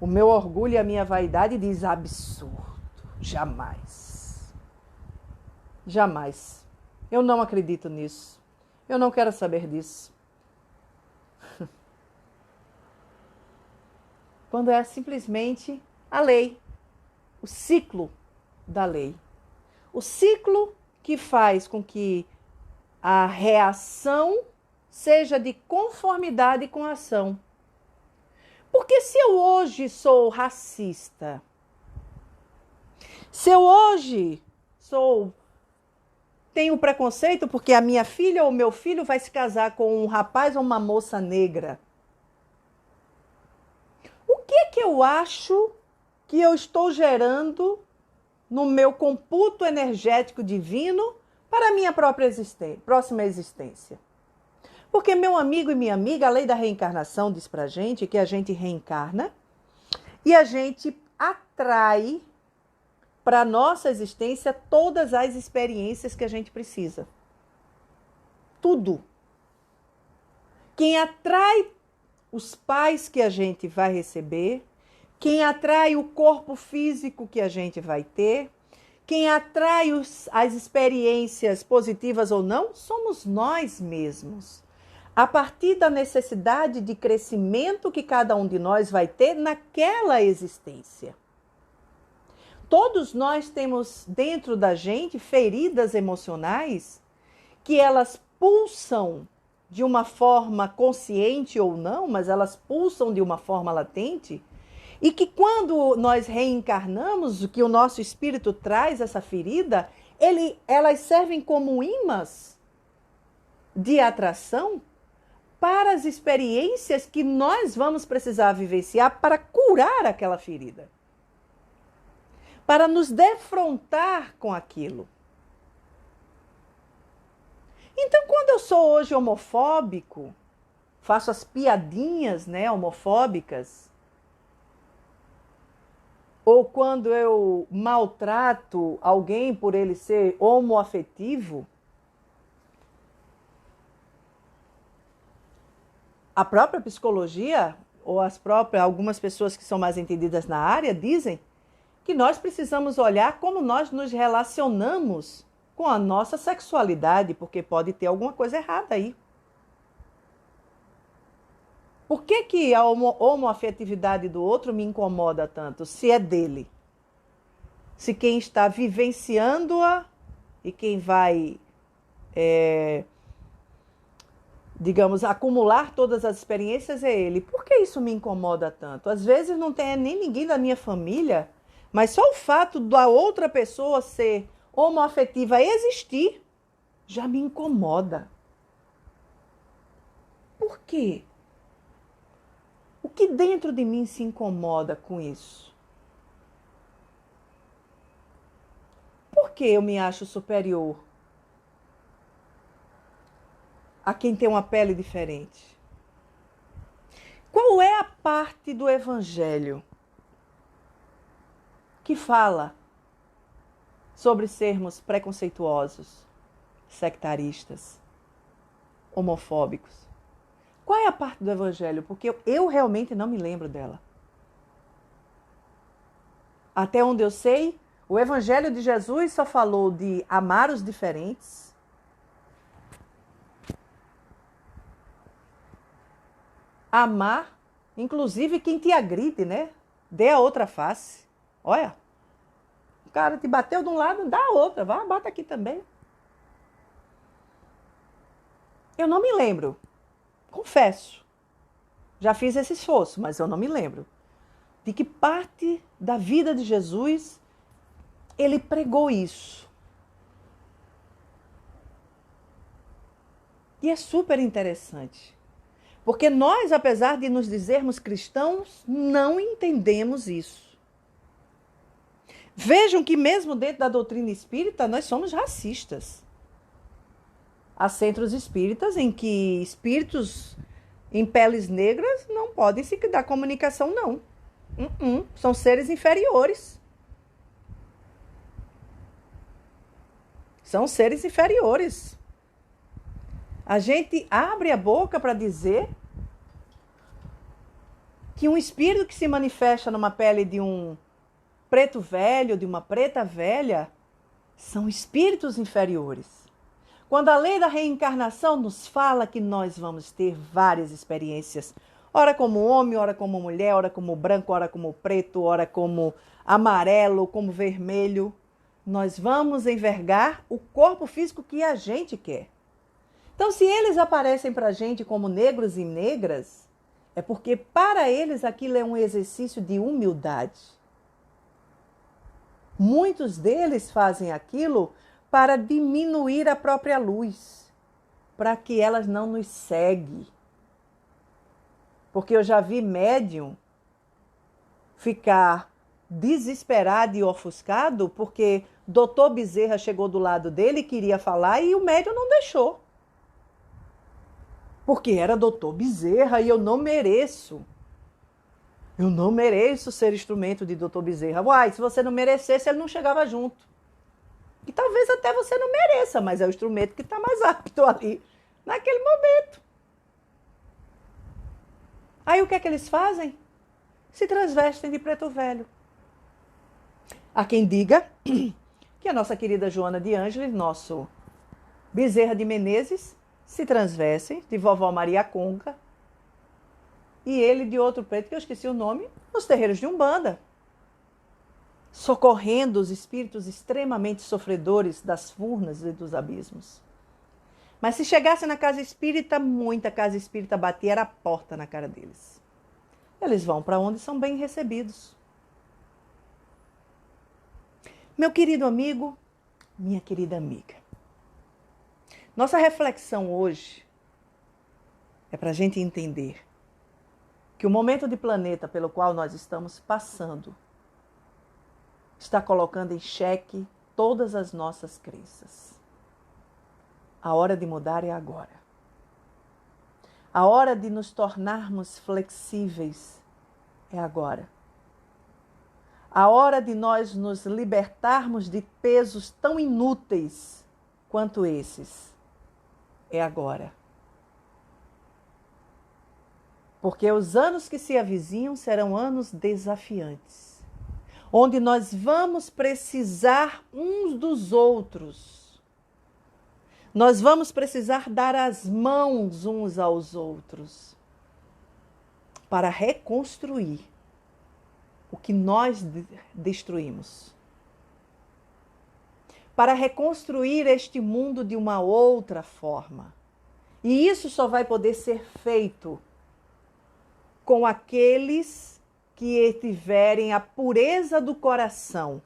Speaker 1: o meu orgulho e a minha vaidade diz absurdo, jamais. Jamais. Eu não acredito nisso. Eu não quero saber disso. Quando é simplesmente a lei, o ciclo da lei. O ciclo que faz com que a reação seja de conformidade com a ação. Porque se eu hoje sou racista, se eu hoje tenho preconceito porque a minha filha ou meu filho vai se casar com um rapaz ou uma moça negra, o que eu acho que eu estou gerando no meu computo energético divino para a minha própria próxima existência? Porque, meu amigo e minha amiga, a lei da reencarnação diz pra gente que a gente reencarna e a gente atrai para a nossa existência todas as experiências que a gente precisa. Tudo. Quem atrai os pais que a gente vai receber, quem atrai o corpo físico que a gente vai ter, quem atrai as experiências positivas ou não, somos nós mesmos. A partir da necessidade de crescimento que cada um de nós vai ter naquela existência. Todos nós temos dentro da gente feridas emocionais que elas pulsam de uma forma consciente ou não, mas elas pulsam de uma forma latente, e que quando nós reencarnamos, que o nosso espírito traz essa ferida, elas servem como imãs de atração para as experiências que nós vamos precisar vivenciar para curar aquela ferida. Para nos defrontar com aquilo. Então, quando eu sou hoje homofóbico, faço as piadinhas, homofóbicas, ou quando eu maltrato alguém por ele ser homoafetivo, a própria psicologia, ou algumas pessoas que são mais entendidas na área, dizem que nós precisamos olhar como nós nos relacionamos com a nossa sexualidade, porque pode ter alguma coisa errada aí. Por que a homoafetividade do outro me incomoda tanto, se é dele? Se quem está vivenciando-a e quem vai, digamos, acumular todas as experiências é ele. Por que isso me incomoda tanto? Às vezes não tem nem ninguém da minha família, mas só o fato da outra pessoa ser homoafetiva existir já me incomoda. Por quê? O que dentro de mim se incomoda com isso? Por que eu me acho superior a quem tem uma pele diferente? Qual é a parte do Evangelho que fala sobre sermos preconceituosos, sectaristas, homofóbicos? Qual é a parte do Evangelho? Porque eu realmente não me lembro dela. Até onde eu sei, o Evangelho de Jesus só falou de amar os diferentes, amar, inclusive quem te agride, né? Dê a outra face. Olha, o cara te bateu de um lado, dá a outra, vai, bata aqui também. Eu não me lembro, confesso. Já fiz esse esforço, mas eu não me lembro de que parte da vida de Jesus ele pregou isso. E é super interessante. Porque nós, apesar de nos dizermos cristãos, não entendemos isso. Vejam que mesmo dentro da doutrina espírita, nós somos racistas. Há centros espíritas em que espíritos em peles negras não podem se dar comunicação, não. São seres inferiores. São seres inferiores. A gente abre a boca para dizer que um espírito que se manifesta numa pele de um preto velho, de uma preta velha, são espíritos inferiores. Quando a lei da reencarnação nos fala que nós vamos ter várias experiências, ora como homem, ora como mulher, ora como branco, ora como preto, ora como amarelo, como vermelho, nós vamos envergar o corpo físico que a gente quer. Então, se eles aparecem para a gente como negros e negras, é porque para eles aquilo é um exercício de humildade. Muitos deles fazem aquilo para diminuir a própria luz, para que elas não nos cegue. Porque eu já vi médium ficar desesperado e ofuscado porque Dr. Bezerra chegou do lado dele e queria falar e o médium não deixou. Porque era Dr. Bezerra e eu não mereço. Eu não mereço ser instrumento de Dr. Bezerra. Uai, se você não merecesse, ele não chegava junto. E talvez até você não mereça, mas é o instrumento que está mais apto ali, naquele momento. Aí o que é que eles fazem? Se transvestem de preto velho. Há quem diga que a nossa querida Joana de Ângeles, nosso Bezerra de Menezes, se transvestem de vovó Maria Conca e ele de outro preto, que eu esqueci o nome, nos terreiros de Umbanda, socorrendo os espíritos extremamente sofredores das furnas e dos abismos. Mas se chegasse na casa espírita, muita casa espírita batia a porta na cara deles. Eles vão para onde são bem recebidos. Meu querido amigo, minha querida amiga, nossa reflexão hoje é para a gente entender que o momento de planeta pelo qual nós estamos passando está colocando em xeque todas as nossas crenças. A hora de mudar é agora. A hora de nos tornarmos flexíveis é agora. A hora de nós nos libertarmos de pesos tão inúteis quanto esses é agora. Porque os anos que se avizinham serão anos desafiantes, onde nós vamos precisar uns dos outros. Nós vamos precisar dar as mãos uns aos outros para reconstruir o que nós destruímos. Para reconstruir este mundo de uma outra forma. E isso só vai poder ser feito com aqueles que tiverem a pureza do coração.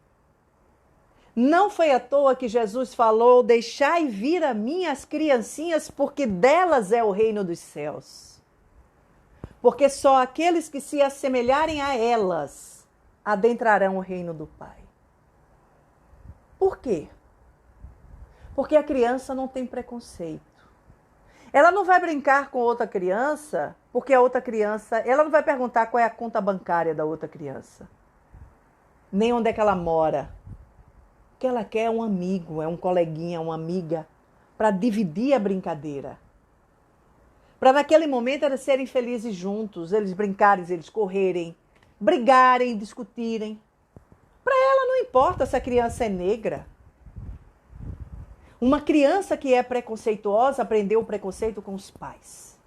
Speaker 1: Não foi à toa que Jesus falou: deixai vir a mim as criancinhas, porque delas é o reino dos céus. Porque só aqueles que se assemelharem a elas adentrarão o reino do Pai. Por quê? Porque a criança não tem preconceito. Ela não vai brincar com outra criança, porque a outra criança, ela não vai perguntar qual é a conta bancária da outra criança, nem onde é que ela mora. O que ela quer é um amigo, é um coleguinha, uma amiga, para dividir a brincadeira. Para naquele momento eles serem felizes juntos, eles brincarem, eles correrem, brigarem, discutirem. Para ela não importa se a criança é negra. Uma criança que é preconceituosa aprendeu o preconceito com os pais.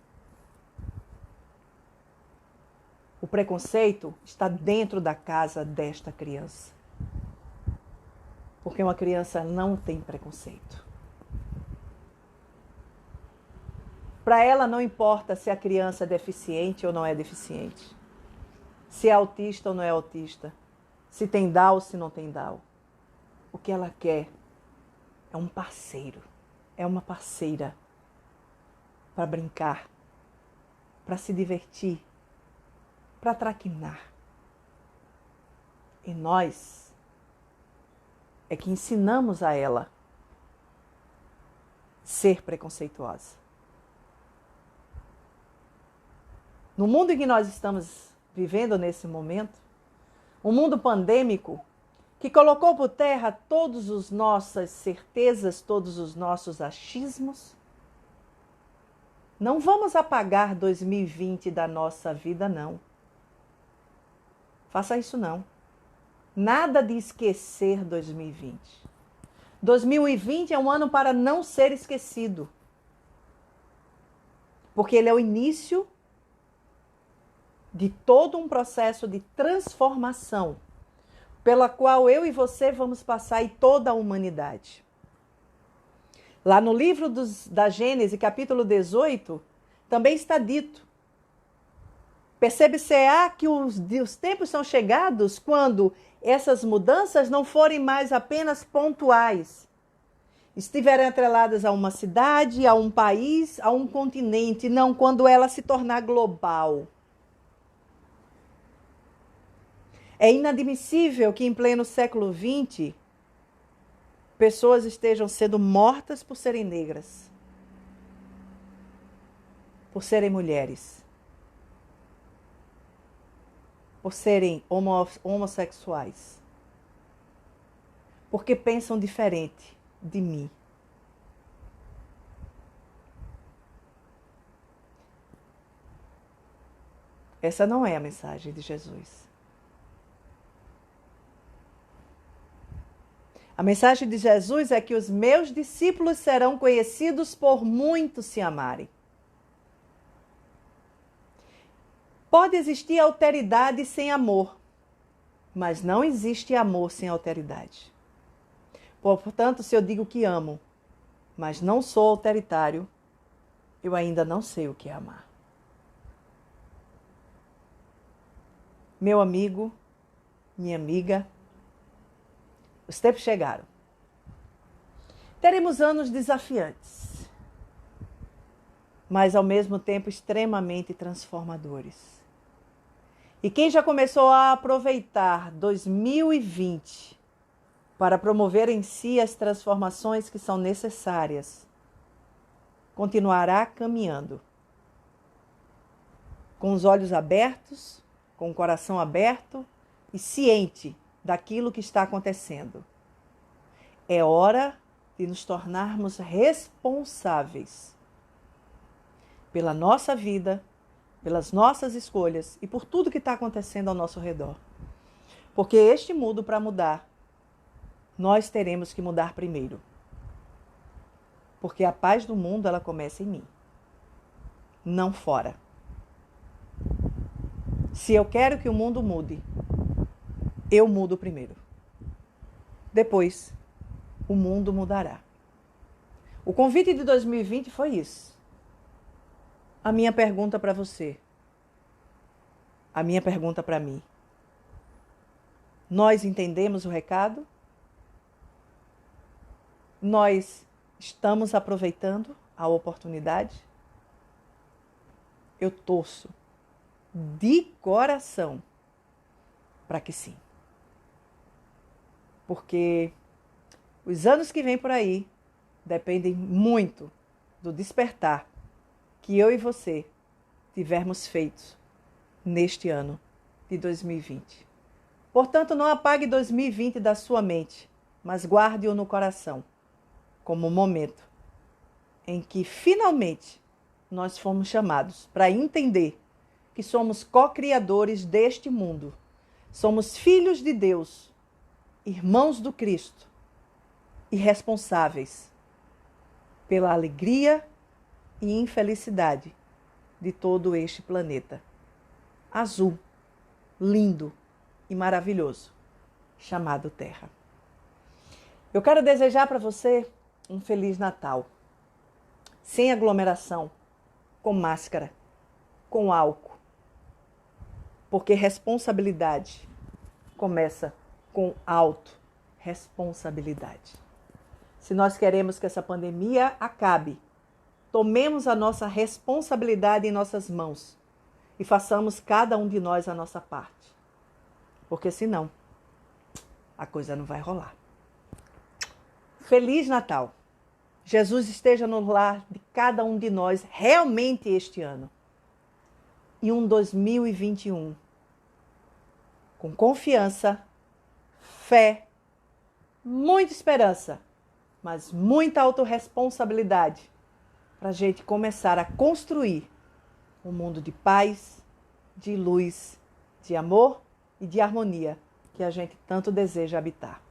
Speaker 1: O preconceito está dentro da casa desta criança. Porque uma criança não tem preconceito. Para ela não importa se a criança é deficiente ou não é deficiente. Se é autista ou não é autista. Se tem Down ou se não tem Down. O que ela quer é um parceiro, é uma parceira para brincar, para se divertir, para traquinar. E nós é que ensinamos a ela ser preconceituosa. No mundo em que nós estamos vivendo nesse momento, um mundo pandêmico, que colocou por terra todas as nossas certezas, todos os nossos achismos. Não vamos apagar 2020 da nossa vida, não. Faça isso não. Nada de esquecer 2020. 2020 é um ano para não ser esquecido. Porque ele é o início de todo um processo de transformação pela qual eu e você vamos passar e toda a humanidade. Lá no livro da Gênesis, capítulo 18, também está dito: percebe-se-á que os tempos são chegados quando essas mudanças não forem mais apenas pontuais, estiverem atreladas a uma cidade, a um país, a um continente, não, quando ela se tornar global. É inadmissível que em pleno século XX, pessoas estejam sendo mortas por serem negras, por serem mulheres, por serem homossexuais, porque pensam diferente de mim. Essa não é a mensagem de Jesus. A mensagem de Jesus é que os meus discípulos serão conhecidos por muitos se amarem. Pode existir alteridade sem amor, mas não existe amor sem alteridade. Portanto, se eu digo que amo, mas não sou autoritário, eu ainda não sei o que é amar. Meu amigo, minha amiga, os tempos chegaram. Teremos anos desafiantes, mas ao mesmo tempo extremamente transformadores. E quem já começou a aproveitar 2020 para promover em si as transformações que são necessárias, continuará caminhando. Com os olhos abertos, com o coração aberto e ciente daquilo que está acontecendo. É hora de nos tornarmos responsáveis pela nossa vida, pelas nossas escolhas e por tudo que está acontecendo ao nosso redor. Porque este mundo, para mudar, nós teremos que mudar primeiro. Porque a paz do mundo, ela começa em mim, não fora. Se eu quero que o mundo mude, eu mudo primeiro. Depois, o mundo mudará. O convite de 2020 foi isso. A minha pergunta para você, a minha pergunta para mim. Nós entendemos o recado? Nós estamos aproveitando a oportunidade? Eu torço de coração para que sim. Porque os anos que vêm por aí dependem muito do despertar que eu e você tivermos feito neste ano de 2020. Portanto, não apague 2020 da sua mente, mas guarde-o no coração, como um momento em que finalmente nós fomos chamados para entender que somos co-criadores deste mundo. Somos filhos de Deus, irmãos do Cristo e responsáveis pela alegria e infelicidade de todo este planeta azul, lindo e maravilhoso, chamado Terra. Eu quero desejar para você um Feliz Natal, sem aglomeração, com máscara, com álcool, porque responsabilidade começa com autorresponsabilidade. Se nós queremos que essa pandemia acabe, tomemos a nossa responsabilidade em nossas mãos e façamos cada um de nós a nossa parte. Porque senão, a coisa não vai rolar. Feliz Natal! Jesus esteja no lar de cada um de nós realmente este ano. E um 2021 com confiança, fé, muita esperança, mas muita autorresponsabilidade para a gente começar a construir um mundo de paz, de luz, de amor e de harmonia que a gente tanto deseja habitar.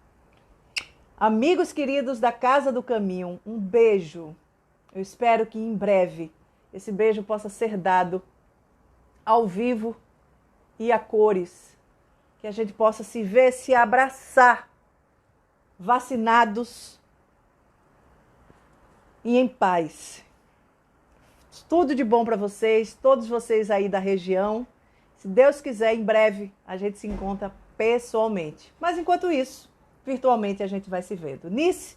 Speaker 1: Amigos queridos da Casa do Caminho, um beijo. Eu espero que em breve esse beijo possa ser dado ao vivo e a cores, que a gente possa se ver, se abraçar, vacinados e em paz. Tudo de bom para vocês, todos vocês aí da região. Se Deus quiser, em breve a gente se encontra pessoalmente. Mas enquanto isso, virtualmente a gente vai se vendo. Nice,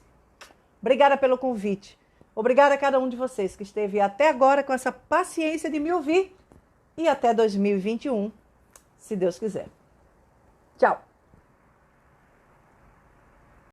Speaker 1: obrigada pelo convite. Obrigada a cada um de vocês que esteve até agora com essa paciência de me ouvir. E até 2021, se Deus quiser. Tchau!